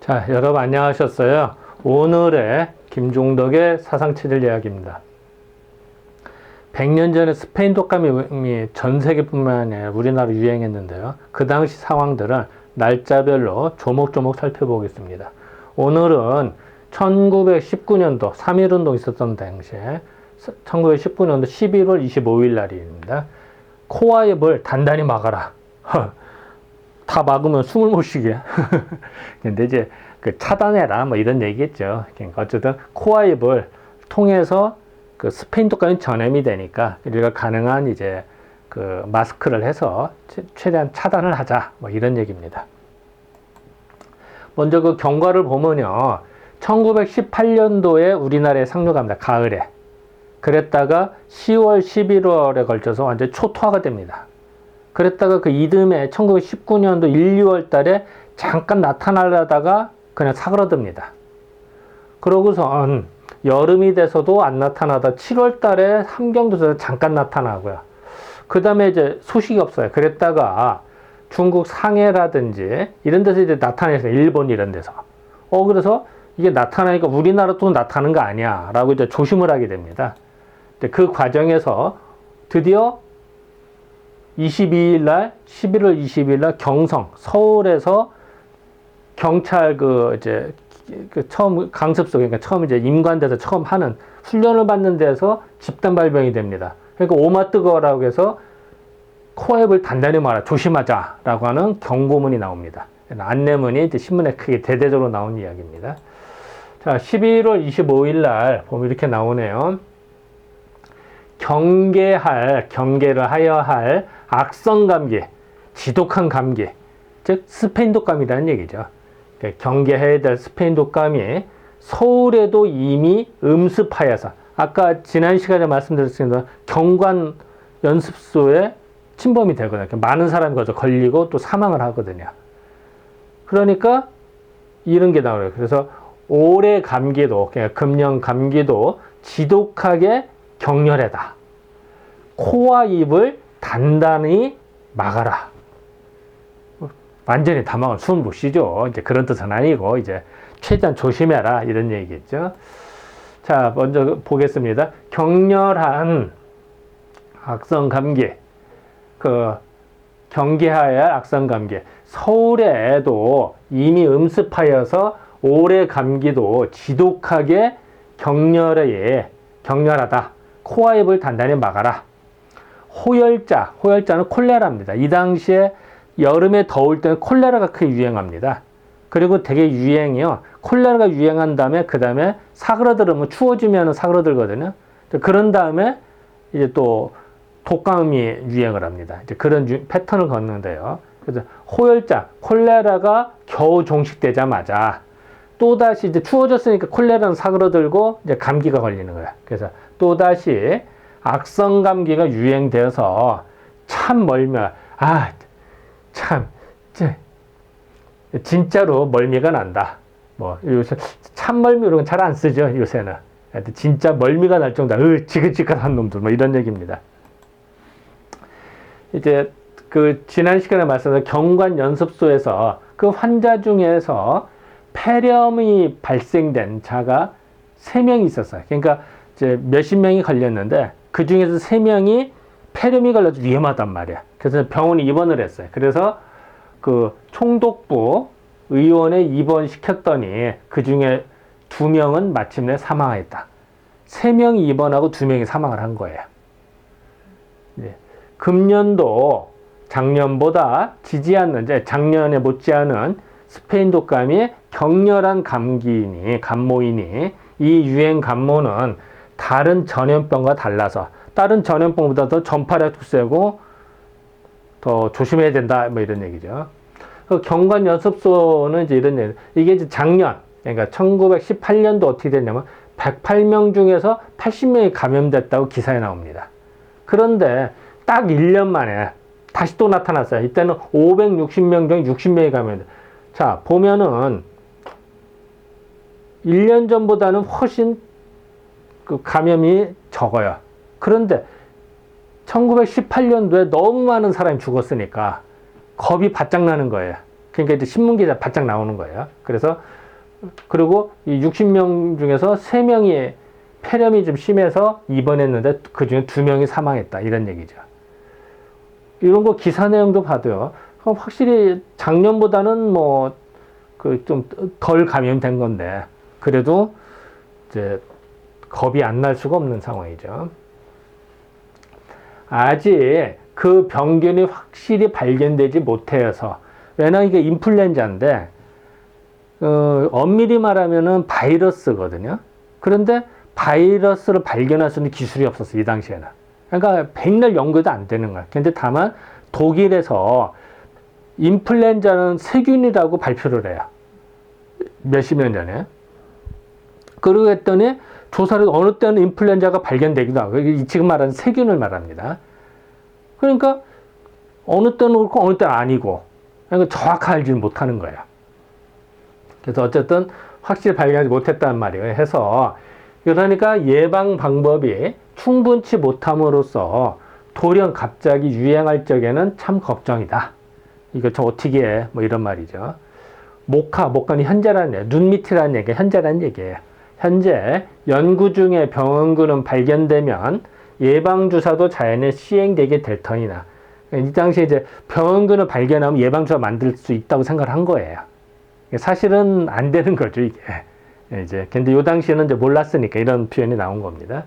자, 여러분 안녕하셨어요? 오늘의 김종덕의 사상체질 이야기입니다. 100년 전에 스페인 독감이 전 세계뿐만 아니라 우리나라 유행했는데요. 그 당시 상황들을 날짜별로 조목조목 살펴보겠습니다. 오늘은 1919년도 3.1운동 있었던 당시에 1919년도 11월 25일 날입니다. 코와 입을 단단히 막아라. 다 막으면 숨을 못 쉬게. 근데 이제 그 차단해라 뭐 이런 얘기겠죠. 그러니까 어쨌든 코와 입을 통해서 그 스페인 독감이 전염이 되니까 우리가 가능한 이제 그 마스크를 해서 최대한 차단을 하자 뭐 이런 얘기입니다. 먼저 그 경과를 보면요. 1918년도에 우리나라에 상륙합니다. 가을에. 그랬다가 10월, 11월에 걸쳐서 완전 초토화가 됩니다. 그랬다가 그 이듬해 1919년도 1, 2월 달에 잠깐 나타나려다가 그냥 사그러듭니다. 그러고선 여름이 돼서도 안 나타나다 7월 달에 함경도에서 잠깐 나타나고요. 그 다음에 이제 소식이 없어요. 그랬다가 중국 상해라든지 이런 데서 이제 나타나서 일본 이런 데서. 그래서 이게 나타나니까 우리나라 또 나타나는 거 아니야. 라고 이제 조심을 하게 됩니다. 그 과정에서 드디어 22일 날, 11월 22일 날 경성, 서울에서 경찰 처음 강습소, 그러니까 처음 이제 임관돼서 처음 하는 훈련을 받는 데서 집단 발병이 됩니다. 그러니까 오마 뜨거라고 해서 코앱을 단단히 말아 조심하자라고 하는 경고문이 나옵니다. 안내문이 이제 신문에 크게 대대적으로 나온 이야기입니다. 자, 11월 25일 날 보면 이렇게 나오네요. 경계를 하여야 할 악성 감기, 지독한 감기, 즉 스페인 독감이라는 얘기죠. 경계해야 될 스페인 독감이 서울에도 이미 음습하여서, 아까 지난 시간에 말씀드렸습니다. 경관 연습소에 침범이 되거든요. 많은 사람이 거기서 걸리고 또 사망을 하거든요. 그러니까 이런 게 나와요. 그래서 올해 감기도, 금년 감기도 지독하게 격렬하다. 코와 입을 단단히 막아라. 완전히 다 막으면 숨 못 쉬죠. 이제 그런 뜻은 아니고, 이제 최대한 조심해라. 이런 얘기겠죠. 자, 먼저 보겠습니다. 격렬한 악성 감기. 경계하여야 할 악성 감기. 서울에도 이미 음습하여서 올해 감기도 지독하게 격렬하다. 코와 입을 단단히 막아라. 호열자는 콜레라입니다. 이 당시에 여름에 더울 때는 콜레라가 크게 유행합니다. 그리고 되게 유행이요. 콜레라가 유행한 다음에 그 다음에 사그러들으면 추워지면 사그러들거든요. 그런 다음에 이제 또 독감이 유행을 합니다. 이제 그런 패턴을 걷는데요. 그래서 호열자, 콜레라가 겨우 종식되자마자 또다시 이제 추워졌으니까 콜레라는 사그러들고 이제 감기가 걸리는 거야. 그래서 또다시 악성 감기가 유행되어서 참 멀며, 진짜로 멀미가 난다. 뭐, 요새 참멀미 이런 건 잘 안 쓰죠, 요새는. 진짜 멀미가 날 정도로, 지긋지긋한 놈들, 뭐 이런 얘기입니다. 이제 지난 시간에 말씀드린 경관 연습소에서 그 환자 중에서 폐렴이 발생된 자가 3명이 있었어요. 그러니까 이제 몇십 명이 걸렸는데 그 중에서 3명이 폐렴이 걸려서 위험하단 말이야. 그래서 병원에 입원을 했어요. 그래서 그 총독부 의원에 입원시켰더니 그 중에 2명은 마침내 사망했다. 3명이 입원하고 2명이 사망을 한 거예요. 금년도 작년보다 작년에 못지않은 스페인 독감이 격렬한 감모이니 이 유행 감모는 다른 전염병과 달라서 다른 전염병보다 더 전파력도 세고 더 조심해야 된다 뭐 이런 얘기죠. 경관 연습소는 이제 이런 얘기. 이게 이제 작년, 그러니까 1918년도 어떻게 됐냐면 108명 중에서 80명이 감염됐다고 기사에 나옵니다. 그런데 딱 1년 만에 다시 또 나타났어요. 이때는 560명 중에 60명이 감염됐다. 자, 보면은 1년 전보다는 훨씬 그 감염이 적어요. 그런데 1918년도에 너무 많은 사람이 죽었으니까 겁이 바짝 나는 거예요. 그러니까 이제 신문기사 바짝 나오는 거예요. 그래서 그리고 이 60명 중에서 3명이 폐렴이 좀 심해서 입원했는데 그 중에 2명이 사망했다 이런 얘기죠. 이런 거 기사 내용도 봐도요. 확실히 작년보다는 뭐 그 좀 덜 감염된 건데 그래도 이제 겁이 안 날 수가 없는 상황이죠. 아직 그 병균이 확실히 발견되지 못해서 왜냐면 이게 인플루엔자인데 엄밀히 말하면은 바이러스거든요. 그런데 바이러스를 발견할 수 있는 기술이 없었어 이 당시에는. 그러니까 백날 연구도 안 되는 거야. 근데 다만 독일에서 인플루엔자는 세균이라고 발표를 해요. 몇십 년 전에. 그러고 했더니 조사를 어느 때는 인플루엔자가 발견되기도 하고 지금 말하는 세균을 말합니다. 그러니까 어느 때는 그렇고 어느 때는 아니고 그러니까 정확하게 알지 못하는 거예요. 그래서 어쨌든 확실히 발견하지 못했다는 말이에요. 해서 그러니까 예방 방법이 충분치 못함으로써 돌연 갑자기 유행할 적에는 참 걱정이다. 이거 저 어떻게 해? 뭐 이런 말이죠. 목화는 현재라는 얘기, 눈 밑이라는 얘기, 현재라는 얘기예요. 현재 연구 중에 병원균은 발견되면 예방주사도 자연에 시행되게 될 터이나 이 당시에 이제 병원균을 발견하면 예방주사 만들 수 있다고 생각을 한 거예요. 사실은 안 되는 거죠, 이게. 이제 근데 요 당시에는 이제 몰랐으니까 이런 표현이 나온 겁니다.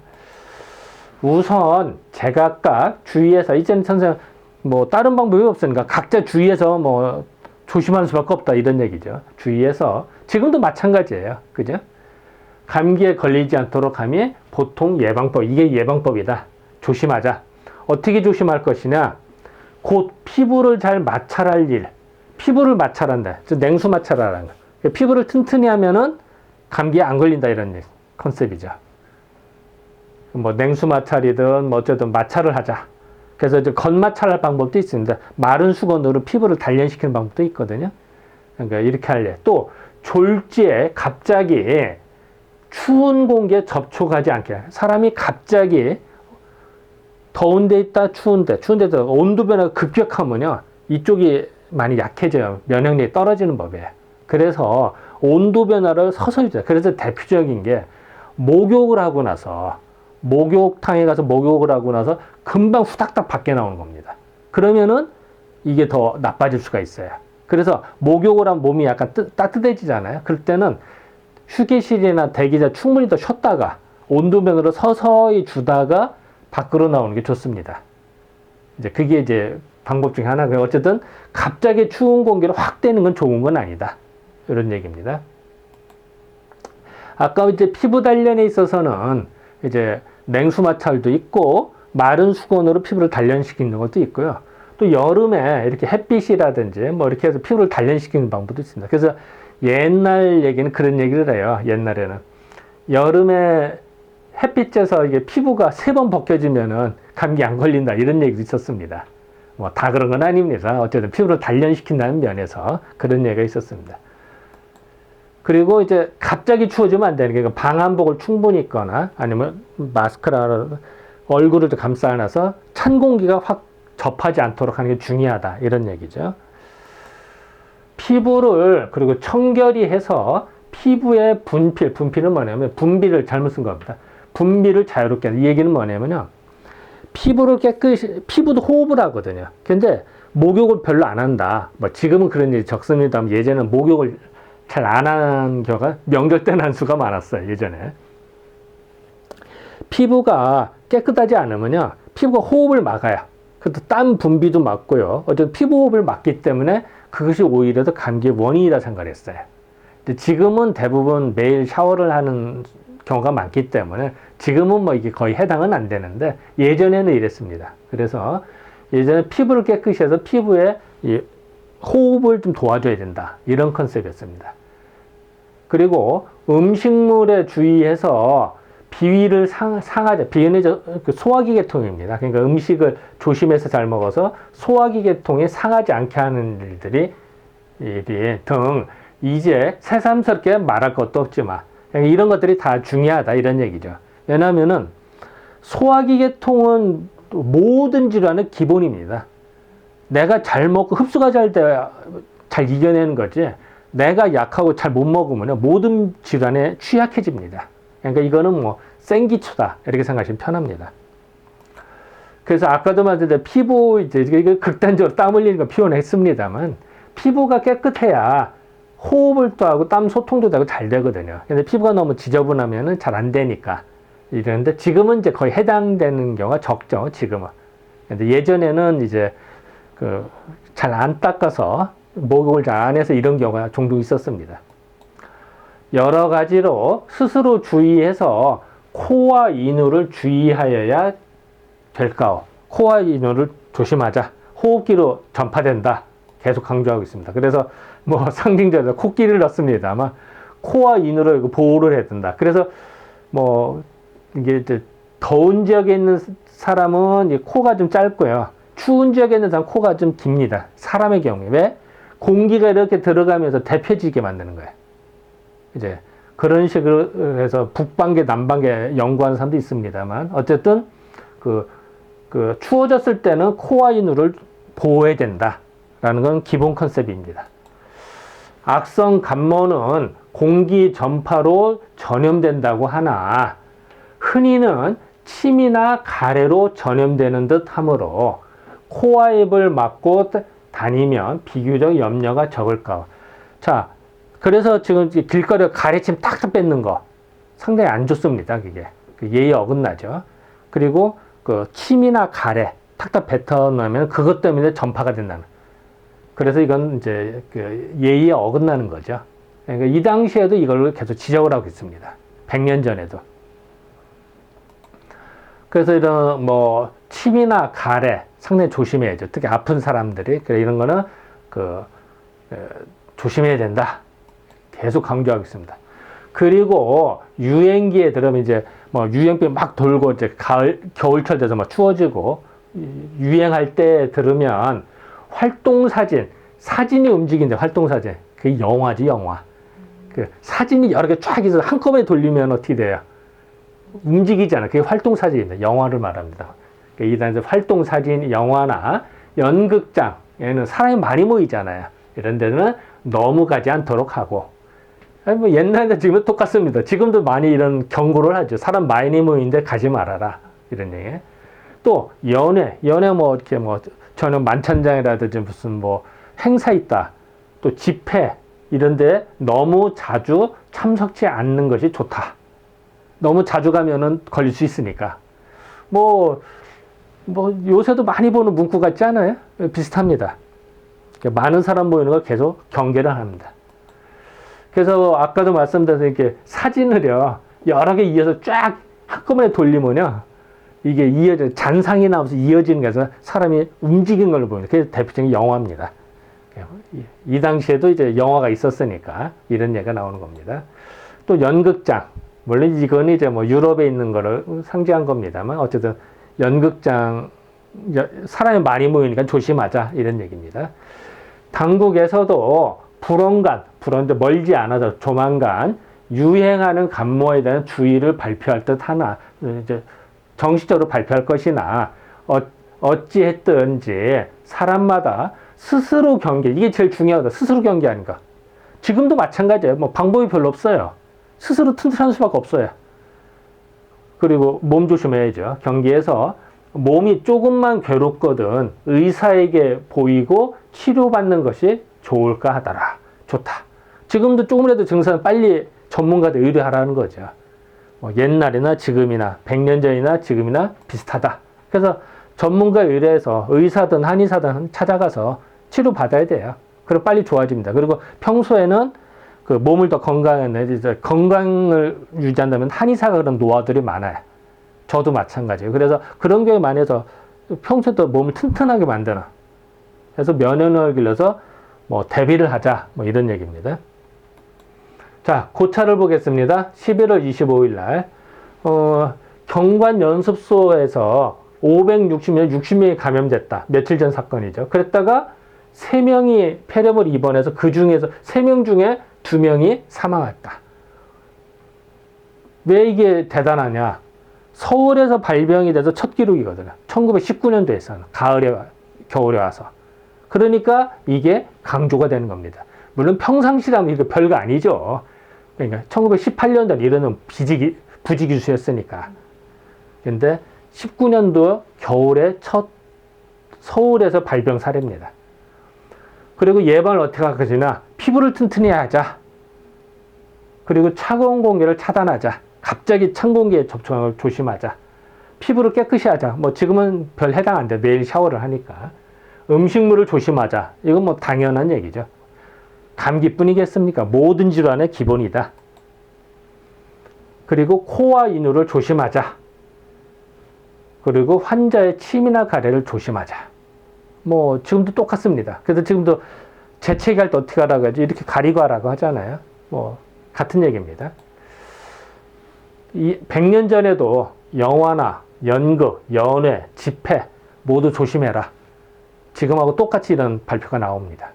우선 제각각 주위에서 이제는 선생 뭐 다른 방법이 없으니까 각자 주위에서 뭐 조심하는 수밖에 없다 이런 얘기죠. 주위에서 지금도 마찬가지예요, 그죠? 감기에 걸리지 않도록 함이 보통 예방법, 이게 예방법이다. 조심하자. 어떻게 조심할 것이냐? 곧 피부를 잘 마찰할 일, 피부를 마찰한다. 즉 냉수 마찰하라는 거. 피부를 튼튼히 하면은 감기에 안 걸린다 이런 컨셉이죠. 뭐 냉수 마찰이든 뭐 어쨌든 마찰을 하자. 그래서 이제 겉마찰할 방법도 있습니다. 마른 수건으로 피부를 단련시키는 방법도 있거든요. 그러니까 이렇게 할래. 또 졸지에 갑자기 추운 공기에 접촉하지 않게. 사람이 갑자기 더운 데 있다 추운 데도 온도 변화가 급격하면요. 이쪽이 많이 약해져요. 면역력이 떨어지는 법이에요. 그래서 온도 변화를 서서히 줘요. 그래서 대표적인 게 목욕을 하고 나서 목욕탕에 가서 목욕을 하고 나서 금방 후닥닥 밖에 나오는 겁니다. 그러면은 이게 더 나빠질 수가 있어요. 그래서 목욕을 하면 몸이 약간 따뜻해지잖아요. 그럴 때는 휴게실이나 대기자 충분히 더 쉬었다가 온도변으로 서서히 주다가 밖으로 나오는 게 좋습니다. 이제 그게 이제 방법 중에 하나고요. 어쨌든 갑자기 추운 공기를 확 떼는 건 좋은 건 아니다. 이런 얘기입니다. 아까 이제 피부 단련에 있어서는 이제 냉수 마찰도 있고 마른 수건으로 피부를 단련시키는 것도 있고요. 또 여름에 이렇게 햇빛이라든지 뭐 이렇게 해서 피부를 단련시키는 방법도 있습니다. 그래서 옛날 얘기는 그런 얘기를 해요. 옛날에는 여름에 햇빛에서 이게 피부가 3번 벗겨지면은 감기 안 걸린다 이런 얘기도 있었습니다. 뭐 다 그런 건 아닙니다. 어쨌든 피부를 단련시킨다는 면에서 그런 얘기가 있었습니다. 그리고 이제 갑자기 추워지면 안 되는 게 방한복을 충분히 입거나 아니면 마스크라 얼굴을 감싸 안아서 찬 공기가 확 접하지 않도록 하는 게 중요하다 이런 얘기죠. 피부를 그리고 청결히 해서 피부의 분필은 뭐냐면 분비를 잘못 쓴 겁니다. 분비를 자유롭게 이 얘기는 뭐냐면요. 피부를 깨끗이 피부도 호흡을 하거든요. 근데 목욕을 별로 안 한다. 뭐 지금은 그런 일이 적습니다만 예전에는 목욕을 잘 안 한 경우가 명절 때 난 수가 많았어요. 예전에. 피부가 깨끗하지 않으면요. 피부가 호흡을 막아요. 그것도 땀 분비도 막고요. 어쨌든 피부 호흡을 막기 때문에 그것이 오히려 더 감기의 원인이라 생각했어요. 근데 지금은 대부분 매일 샤워를 하는 경우가 많기 때문에 지금은 뭐 이게 거의 해당은 안 되는데 예전에는 이랬습니다. 그래서 예전에 피부를 깨끗이 해서 피부에 이 호흡을 좀 도와줘야 된다. 이런 컨셉이었습니다. 그리고 음식물에 주의해서 비위를 상하지, 비위는 소화기 계통입니다. 그러니까 음식을 조심해서 잘 먹어서 소화기 계통이 상하지 않게 하는 일들이 등 이제 새삼스럽게 말할 것도 없지만 이런 것들이 다 중요하다 이런 얘기죠. 왜냐하면은 소화기 계통은 모든 질환의 기본입니다. 내가 잘 먹고 흡수가 잘 돼야 잘 이겨내는 거지, 내가 약하고 잘 못 먹으면 모든 질환에 취약해집니다. 그러니까 이거는 뭐 생기초다 이렇게 생각하시면 편합니다. 그래서 아까도 말했는데 피부 이제 이게 극단적으로 땀 흘리는 거 표현했습니다만, 피부가 깨끗해야 호흡을 또 하고 땀 소통도 되고 잘 되거든요. 근데 피부가 너무 지저분하면은 잘 안 되니까 이러는데, 지금은 이제 거의 해당되는 경우가 적죠, 지금은. 근데 예전에는 이제 그 잘 안 닦아서 목욕을 잘 안 해서 이런 경우가 종종 있었습니다. 여러 가지로 스스로 주의해서 코와 인후를 주의하여야 될까요? 코와 인후를 조심하자. 호흡기로 전파된다. 계속 강조하고 있습니다. 그래서 뭐 상징적으로 코끼리를 넣습니다. 아마 코와 인후를 보호를 해야 된다. 그래서 뭐 이게 이제 더운 지역에 있는 사람은 코가 좀 짧고요. 추운 지역에 있는 사람은 코가 좀 깁니다. 사람의 경우에. 왜? 공기가 이렇게 들어가면서 데펴지게 만드는 거예요. 이제 그런 식으로 해서 북반계, 남반계 연구하는 사람도 있습니다만, 어쨌든 그 추워졌을 때는 코와 인후를 보호해야 된다라는 건 기본 컨셉입니다. 악성 감모는 공기 전파로 전염된다고 하나, 흔히는 침이나 가래로 전염되는 듯 하므로 코와 입을 막고 다니면 비교적 염려가 적을까. 자, 그래서 지금 길거리에 가래침 탁탁 뺏는 거 상당히 안 좋습니다. 그게 예의 어긋나죠. 그리고 그 침이나 가래 탁탁 뱉어놓으면 그것 때문에 전파가 된다는. 그래서 이건 이제 그 예의에 어긋나는 거죠. 그러니까 이 당시에도 이걸 계속 지적을 하고 있습니다. 100년 전에도. 그래서 이런 뭐 침이나 가래 상당히 조심해야죠. 특히 아픈 사람들이. 그래 이런 거는 조심해야 된다. 계속 강조하고 있습니다. 그리고 유행기에 들으면 이제 뭐 유행병 막 돌고 이제 겨울철 돼서 막 추워지고 유행할 때 들으면 사진이 움직이는데 활동사진. 그게 영화지, 영화. 그 사진이 여러 개 쫙 있어서 한꺼번에 돌리면 어떻게 돼요? 움직이잖아. 그게 활동사진입니다. 영화를 말합니다. 그러니까 이단 활동사진, 영화나 연극장에는 사람이 많이 모이잖아요. 이런 데는 너무 가지 않도록 하고. 뭐 옛날에 지금은 똑같습니다. 지금도 많이 이런 경고를 하죠. 사람 많이 모이는데 가지 말아라. 이런 얘기. 또 연회 뭐 이렇게 뭐 저녁 만찬장이라든지 무슨 뭐 행사 있다. 또 집회 이런데 너무 자주 참석치 않는 것이 좋다. 너무 자주 가면은 걸릴 수 있으니까. 뭐 요새도 많이 보는 문구 같지 않아요? 비슷합니다. 많은 사람 모이는 걸 계속 경계를 합니다. 그래서 아까도 말씀드린 이렇게 사진을요, 여러 개 이어서 쫙 한꺼번에 돌리면요, 이게 잔상이 나오면서 이어지는 거에서 사람이 움직이는 걸로 보입니다. 그게 대표적인 영화입니다. 이 당시에도 이제 영화가 있었으니까 이런 얘기가 나오는 겁니다. 또 연극장. 물론 이건 이제 뭐 유럽에 있는 거를 상징한 겁니다만, 어쨌든 연극장, 사람이 많이 모이니까 조심하자. 이런 얘기입니다. 당국에서도 불언 멀지 않아서 조만간 유행하는 감모에 대한 주의를 발표할 듯 하나, 이제 정식적으로 발표할 것이나, 어찌했든지 사람마다 스스로 경계, 이게 제일 중요하다. 스스로 경계 아닌가. 지금도 마찬가지예요. 뭐 방법이 별로 없어요. 스스로 튼튼한 수밖에 없어요. 그리고 몸 조심해야죠. 경계에서 몸이 조금만 괴롭거든 의사에게 보이고 치료받는 것이 좋을까 하더라. 좋다. 지금도 조금이라도 증상은 빨리 전문가들 의뢰하라는 거죠. 뭐 옛날이나 지금이나 100년 전이나 지금이나 비슷하다. 그래서 전문가 의뢰해서 의사든 한의사든 찾아가서 치료받아야 돼요. 그리고 빨리 좋아집니다. 그리고 평소에는 그 몸을 더 건강을 유지한다면 한의사가 그런 노하우들이 많아요. 저도 마찬가지예요. 그래서 그런 경우에 많이 해서 평소에도 몸을 튼튼하게 만드는. 그래서 면역력을 길러서 뭐 대비를 하자. 뭐 이런 얘기입니다. 자, 고차를 보겠습니다. 11월 25일 날. 경관 연습소에서 560명, 60명이 감염됐다. 며칠 전 사건이죠. 그랬다가 3명이 폐렴을 입원해서 그 중에서 3명 중에 2명이 사망했다. 왜 이게 대단하냐? 서울에서 발병이 돼서 첫 기록이거든요. 1919년도에서는. 겨울에 와서. 그러니까 이게 강조가 되는 겁니다. 물론 평상시라면 이거 별거 아니죠. 그러니까 1918년도는 이런 부지기수였으니까. 근데 19년도 겨울에 첫 서울에서 발병 사례입니다. 그리고 예방을 어떻게 할 것이냐. 피부를 튼튼히 하자. 그리고 차가운 공기를 차단하자. 갑자기 찬 공기에 접촉하는 걸 조심하자. 피부를 깨끗이 하자. 뭐 지금은 별 해당 안 돼. 매일 샤워를 하니까. 음식물을 조심하자. 이건 뭐 당연한 얘기죠. 감기뿐이겠습니까? 모든 질환의 기본이다. 그리고 코와 인후를 조심하자. 그리고 환자의 침이나 가래를 조심하자. 뭐 지금도 똑같습니다. 그래서 지금도 재채기할 때 어떻게 하라고 하지? 이렇게 가리고 하라고 하잖아요. 뭐 같은 얘기입니다. 100년 전에도 영화나 연극, 연회, 집회 모두 조심해라. 지금하고 똑같이 이런 발표가 나옵니다.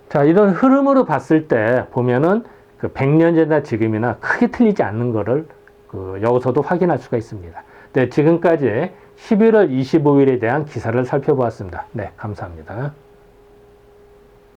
자, 이런 흐름으로 봤을 때 보면은 그 100년 전이나 지금이나 크게 틀리지 않는 거를 여기서도 확인할 수가 있습니다. 네, 지금까지 11월 25일에 대한 기사를 살펴보았습니다. 네, 감사합니다.